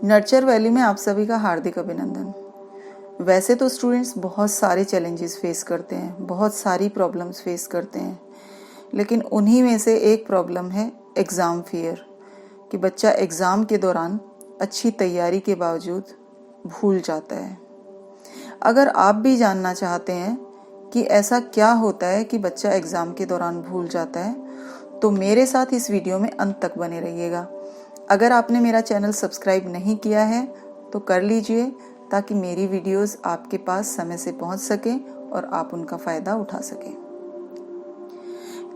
Nurture valley में आप सभी का हार्दिक अभिनंदन। वैसे तो स्टूडेंट्स बहुत सारे चैलेंजेस फेस करते हैं, बहुत सारी प्रॉब्लम्स फेस करते हैं, लेकिन उन्हीं में से एक प्रॉब्लम है एग्ज़ाम फियर, कि बच्चा एग्ज़ाम के दौरान अच्छी तैयारी के बावजूद भूल जाता है। अगर आप भी जानना चाहते हैं कि ऐसा क्या होता है कि बच्चा एग्ज़ाम के दौरान भूल जाता है, तो मेरे साथ इस वीडियो में अंत तक बने रहिएगा। अगर आपने मेरा चैनल सब्सक्राइब नहीं किया है तो कर लीजिए, ताकि मेरी वीडियोस आपके पास समय से पहुंच सकें और आप उनका फ़ायदा उठा सकें।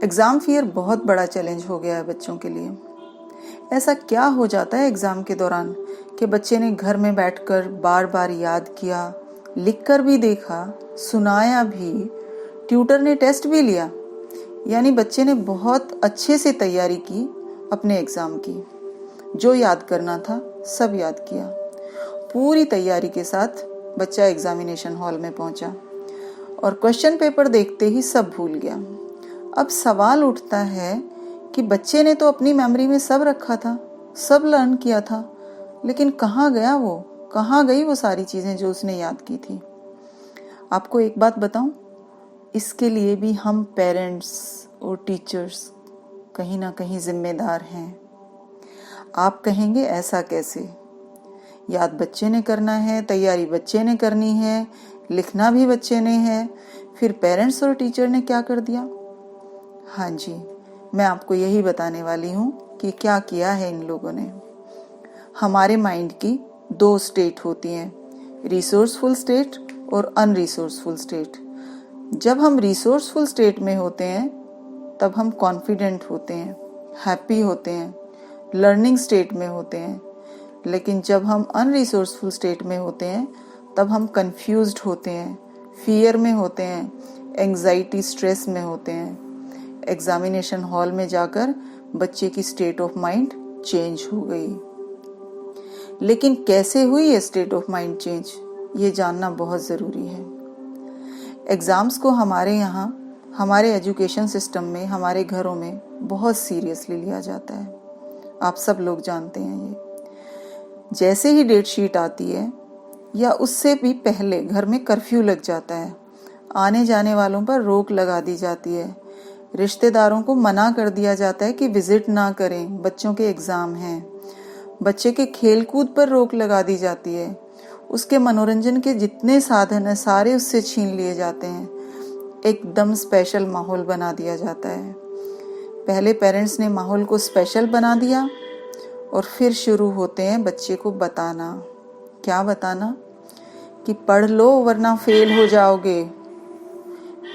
एग्ज़ाम फियर बहुत बड़ा चैलेंज हो गया है बच्चों के लिए। ऐसा क्या हो जाता है एग्ज़ाम के दौरान कि बच्चे ने घर में बैठकर बार बार याद किया, लिखकर भी देखा, सुनाया भी, ट्यूटर ने टेस्ट भी लिया, यानी बच्चे ने बहुत अच्छे से तैयारी की अपने एग्ज़ाम की। जो याद करना था सब याद किया। पूरी तैयारी के साथ बच्चा एग्जामिनेशन हॉल में पहुंचा और क्वेश्चन पेपर देखते ही सब भूल गया। अब सवाल उठता है कि बच्चे ने तो अपनी मेमोरी में सब रखा था, सब लर्न किया था, लेकिन कहाँ गया वो, कहाँ गई वो सारी चीज़ें जो उसने याद की थी। आपको एक बात बताऊं, इसके लिए भी हम पेरेंट्स और टीचर्स कहीं ना कहीं जिम्मेदार हैं। आप कहेंगे ऐसा कैसे? याद बच्चे ने करना है, तैयारी बच्चे ने करनी है, लिखना भी बच्चे ने है, फिर पेरेंट्स और टीचर ने क्या कर दिया? हाँ जी, मैं आपको यही बताने वाली हूँ कि क्या किया है इन लोगों ने। हमारे माइंड की दो स्टेट होती हैं, रिसोर्सफुल स्टेट और अनरिसोर्सफुल स्टेट। जब हम रिसोर्सफुल स्टेट में होते हैं तब हम कॉन्फिडेंट होते हैं, हैप्पी होते हैं, लर्निंग स्टेट में होते हैं। लेकिन जब हम अनरिसोर्सफुल स्टेट में होते हैं तब हम कंफ्यूज्ड होते हैं, फियर में होते हैं, एंजाइटी स्ट्रेस में होते हैं। एग्जामिनेशन हॉल में जाकर बच्चे की स्टेट ऑफ माइंड चेंज हो गई। लेकिन कैसे हुई ये स्टेट ऑफ माइंड चेंज, ये जानना बहुत ज़रूरी है। एग्ज़ाम्स को हमारे यहाँ, हमारे एजुकेशन सिस्टम में, हमारे घरों में बहुत सीरियसली लिया जाता है। आप सब लोग जानते हैं ये। जैसे ही डेट शीट आती है या उससे भी पहले घर में कर्फ्यू लग जाता है, आने जाने वालों पर रोक लगा दी जाती है, रिश्तेदारों को मना कर दिया जाता है कि विजिट ना करें, बच्चों के एग्ज़ाम हैं, बच्चे के खेल कूद पर रोक लगा दी जाती है, उसके मनोरंजन के जितने साधन हैं सारे उससे छीन लिए जाते हैं। एकदम स्पेशल माहौल बना दिया जाता है। पहले पेरेंट्स ने माहौल को स्पेशल बना दिया और फिर शुरू होते हैं बच्चे को बताना। क्या बताना? कि पढ़ लो वरना फेल हो जाओगे,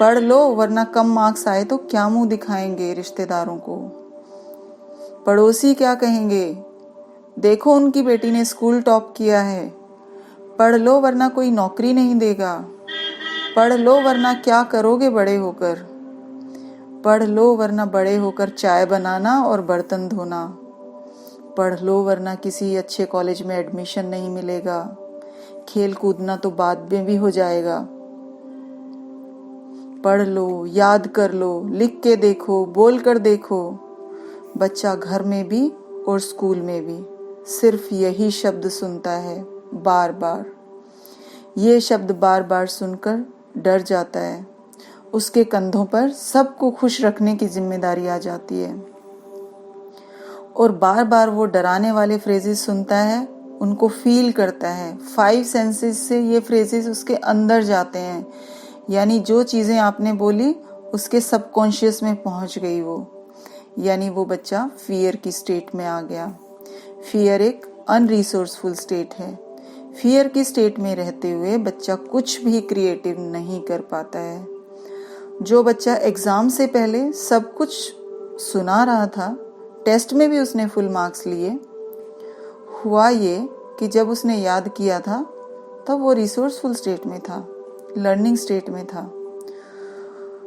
पढ़ लो वरना कम मार्क्स आए तो क्या मुंह दिखाएंगे रिश्तेदारों को, पड़ोसी क्या कहेंगे, देखो उनकी बेटी ने स्कूल टॉप किया है, पढ़ लो वरना कोई नौकरी नहीं देगा, पढ़ लो वरना क्या करोगे बड़े होकर, पढ़ लो वरना बड़े होकर चाय बनाना और बर्तन धोना, पढ़ लो वरना किसी अच्छे कॉलेज में एडमिशन नहीं मिलेगा, खेल कूदना तो बाद में भी हो जाएगा, पढ़ लो, याद कर लो, लिख के देखो, बोल कर देखो। बच्चा घर में भी और स्कूल में भी सिर्फ यही शब्द सुनता है बार बार। ये शब्द बार बार सुनकर डर जाता है। उसके कंधों पर सबको खुश रखने की जिम्मेदारी आ जाती है और बार बार वो डराने वाले फ्रेजेस सुनता है, उनको फील करता है। 5 सेंसेस से ये फ्रेजेस उसके अंदर जाते हैं, यानी जो चीज़ें आपने बोली उसके सबकॉन्शियस में पहुंच गई वो, यानी वो बच्चा फियर की स्टेट में आ गया। फियर एक अनरिसोर्सफुल स्टेट है। फियर की स्टेट में रहते हुए बच्चा कुछ भी क्रिएटिव नहीं कर पाता है। जो बच्चा एग्ज़ाम से पहले सब कुछ सुना रहा था, टेस्ट में भी उसने फुल मार्क्स लिए, हुआ ये कि जब उसने याद किया था तब वो रिसोर्सफुल स्टेट में था, लर्निंग स्टेट में था।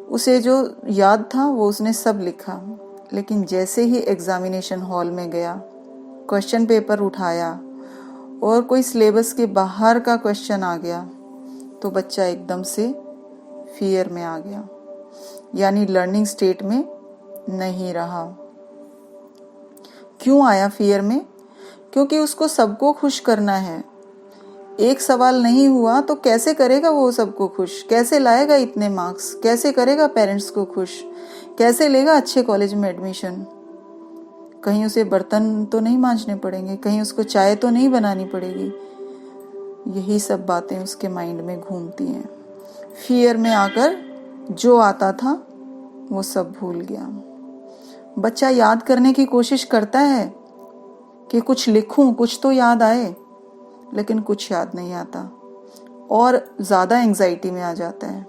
उसे जो याद था वो उसने सब लिखा, लेकिन जैसे ही एग्जामिनेशन हॉल में गया, क्वेश्चन पेपर उठाया और कोई सिलेबस के बाहर का क्वेश्चन आ गया तो बच्चा एकदम से फियर में आ गया, यानी लर्निंग स्टेट में नहीं रहा। क्यों आया फियर में? क्योंकि उसको सबको खुश करना है। एक सवाल नहीं हुआ तो कैसे करेगा वो सबको खुश, कैसे लाएगा इतने मार्क्स, कैसे करेगा पेरेंट्स को खुश, कैसे लेगा अच्छे कॉलेज में एडमिशन। कहीं उसे बर्तन तो नहीं मांजने पड़ेंगे, कहीं उसको चाय तो नहीं बनानी पड़ेगी। यही सब बातें उसके माइंड में घूमती हैं। फियर में आकर जो आता था वो सब भूल गया। बच्चा याद करने की कोशिश करता है कि कुछ लिखूं, कुछ तो याद आए, लेकिन कुछ याद नहीं आता और ज़्यादा एंग्जाइटी में आ जाता है।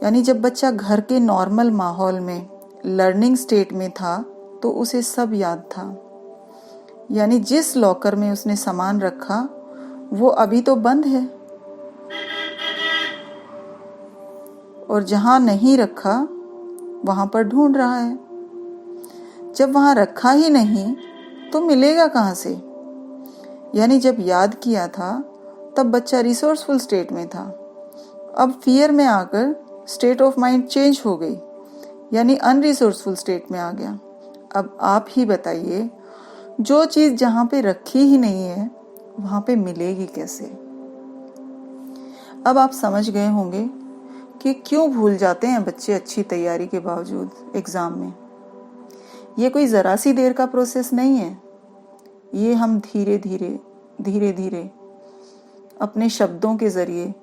यानी जब बच्चा घर के नॉर्मल माहौल में लर्निंग स्टेट में था तो उसे सब याद था। यानी जिस लॉकर में उसने सामान रखा वो अभी तो बंद है, और जहां नहीं रखा वहां पर ढूंढ रहा है। जब वहां रखा ही नहीं तो मिलेगा कहां से। यानी जब याद किया था तब बच्चा रिसोर्सफुल स्टेट में था। अब फियर में आकर स्टेट ऑफ माइंड चेंज हो गई, यानी अनरिसोर्सफुल स्टेट में आ गया। अब आप ही बताइए, जो चीज जहां पे रखी ही नहीं है वहां पे मिलेगी कैसे। अब आप समझ गए होंगे कि क्यों भूल जाते हैं बच्चे अच्छी तैयारी के बावजूद एग्जाम में। ये कोई जरा सी देर का प्रोसेस नहीं है। ये हम धीरे धीरे अपने शब्दों के जरिए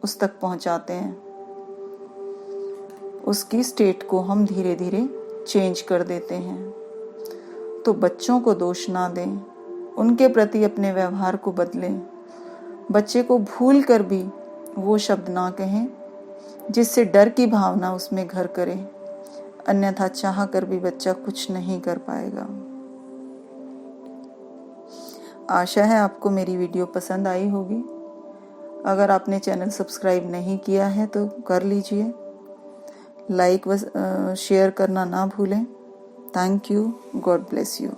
उस तक पहुंचाते हैं। उसकी स्टेट को हम धीरे धीरे चेंज कर देते हैं। तो बच्चों को दोष ना दें, उनके प्रति अपने व्यवहार को बदलें। बच्चे को भूल कर भी वो शब्द ना कहें जिससे डर की भावना उसमें घर करे, अन्यथा चाह कर भी बच्चा कुछ नहीं कर पाएगा। आशा है आपको मेरी वीडियो पसंद आई होगी। अगर आपने चैनल सब्सक्राइब नहीं किया है तो कर लीजिए। लाइक व शेयर करना ना भूलें। Thank you. God bless you.